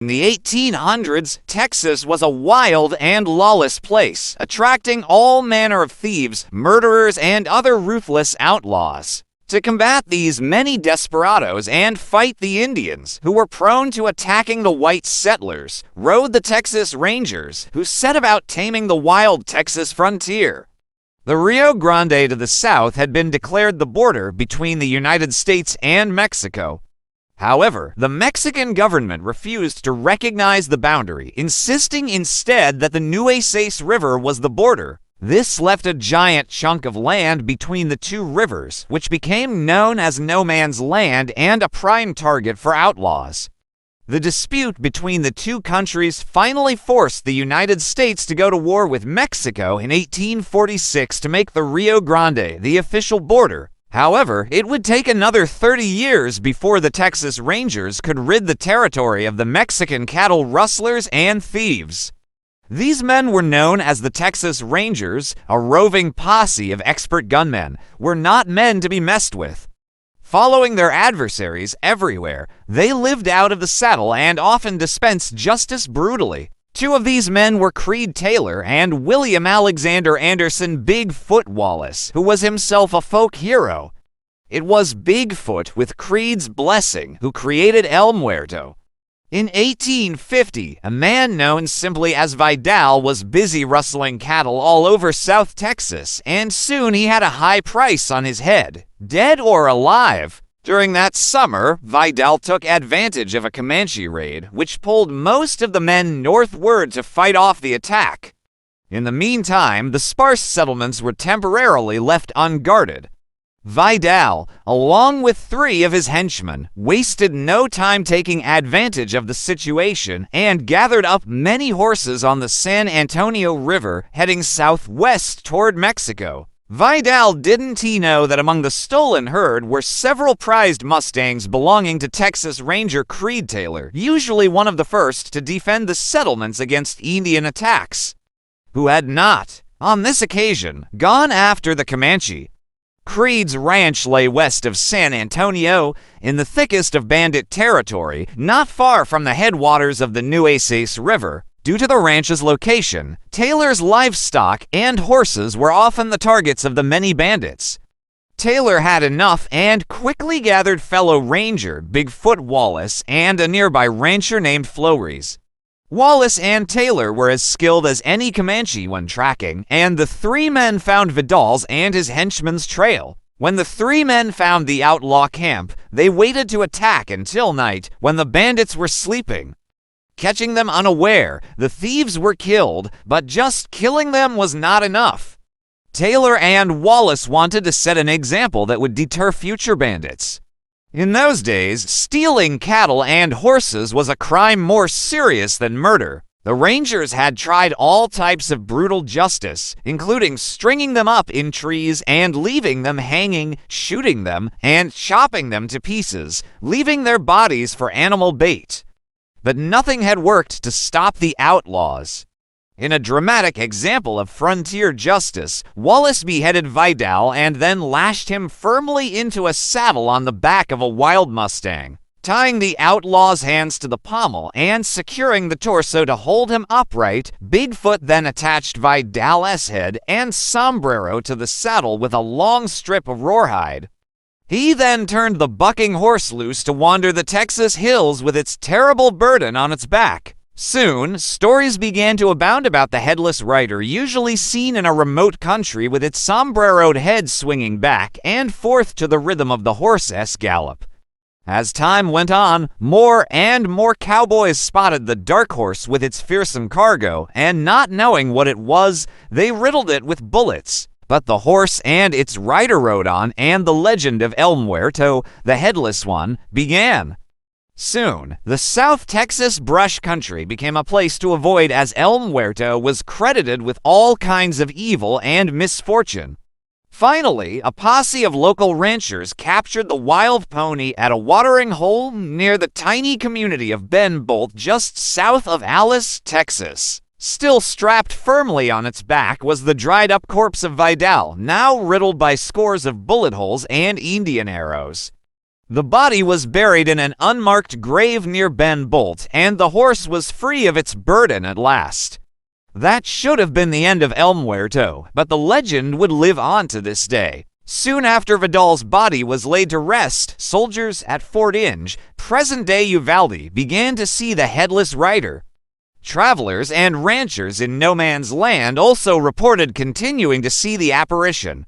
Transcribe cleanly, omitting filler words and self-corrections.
In the 1800s, Texas was a wild and lawless place, attracting all manner of thieves, murderers, and other ruthless outlaws. To combat these many desperados and fight the Indians, who were prone to attacking the white settlers, rode the Texas Rangers, who set about taming the wild Texas frontier. The Rio Grande to the south had been declared the border between the United States and Mexico. However, the Mexican government refused to recognize the boundary, insisting instead that the Nueces River was the border. This left a giant chunk of land between the two rivers, which became known as no man's land and a prime target for outlaws. The dispute between the two countries finally forced the United States to go to war with Mexico in 1846 to make the Rio Grande the official border. However, it would take another 30 years before the Texas Rangers could rid the territory of the Mexican cattle rustlers and thieves. These men were known as the Texas Rangers, a roving posse of expert gunmen, were not men to be messed with. Following their adversaries everywhere, they lived out of the saddle and often dispensed justice brutally. Two of these men were Creed Taylor and William Alexander Anderson Bigfoot Wallace, who was himself a folk hero. It was Bigfoot, with Creed's blessing, who created El Muerto. In 1850, a man known simply as Vidal was busy rustling cattle all over South Texas, and soon he had a high price on his head, dead or alive. During that summer, Vidal took advantage of a Comanche raid, which pulled most of the men northward to fight off the attack. In the meantime, the sparse settlements were temporarily left unguarded. Vidal, along with 3 of his henchmen, wasted no time taking advantage of the situation and gathered up many horses on the San Antonio River, heading southwest toward Mexico. Vidal didn't he know that among the stolen herd were several prized Mustangs belonging to Texas Ranger Creed Taylor, usually one of the first to defend the settlements against Indian attacks, who had not, on this occasion, gone after the Comanche. Creed's ranch lay west of San Antonio, in the thickest of bandit territory, not far from the headwaters of the Nueces River. Due to the ranch's location, Taylor's livestock and horses were often the targets of the many bandits. Taylor had enough and quickly gathered fellow ranger Bigfoot Wallace and a nearby rancher named Flores. Wallace and Taylor were as skilled as any Comanche when tracking, and the 3 men found Vidal's and his henchman's trail. When the 3 men found the outlaw camp, they waited to attack until night, when the bandits were sleeping. Catching them unaware, the thieves were killed, but just killing them was not enough. Taylor and Wallace wanted to set an example that would deter future bandits. In those days, stealing cattle and horses was a crime more serious than murder. The Rangers had tried all types of brutal justice, including stringing them up in trees and leaving them hanging, shooting them, and chopping them to pieces, leaving their bodies for animal bait. But nothing had worked to stop the outlaws. In a dramatic example of frontier justice, Wallace beheaded Vidal and then lashed him firmly into a saddle on the back of a wild Mustang, tying the outlaw's hands to the pommel and securing the torso to hold him upright. Bigfoot then attached Vidal's head and sombrero to the saddle with a long strip of rawhide. He then turned the bucking horse loose to wander the Texas hills with its terrible burden on its back. Soon, stories began to abound about the headless rider, usually seen in a remote country with its sombreroed head swinging back and forth to the rhythm of the horse's gallop. As time went on, more and more cowboys spotted the dark horse with its fearsome cargo, and not knowing what it was, they riddled it with bullets. But the horse and its rider rode on, and the legend of El Muerto, the Headless One, began. Soon, the South Texas brush country became a place to avoid, as El Muerto was credited with all kinds of evil and misfortune. Finally, a posse of local ranchers captured the wild pony at a watering hole near the tiny community of Ben Bolt just south of Alice, Texas. Still strapped firmly on its back was the dried-up corpse of Vidal, now riddled by scores of bullet holes and Indian arrows. The body was buried in an unmarked grave near Ben Bolt, and the horse was free of its burden at last. That should have been the end of El Muerto, but the legend would live on to this day. Soon after Vidal's body was laid to rest, soldiers at Fort Inge, present-day Uvalde, began to see the headless rider. Travelers and ranchers in no man's land also reported continuing to see the apparition.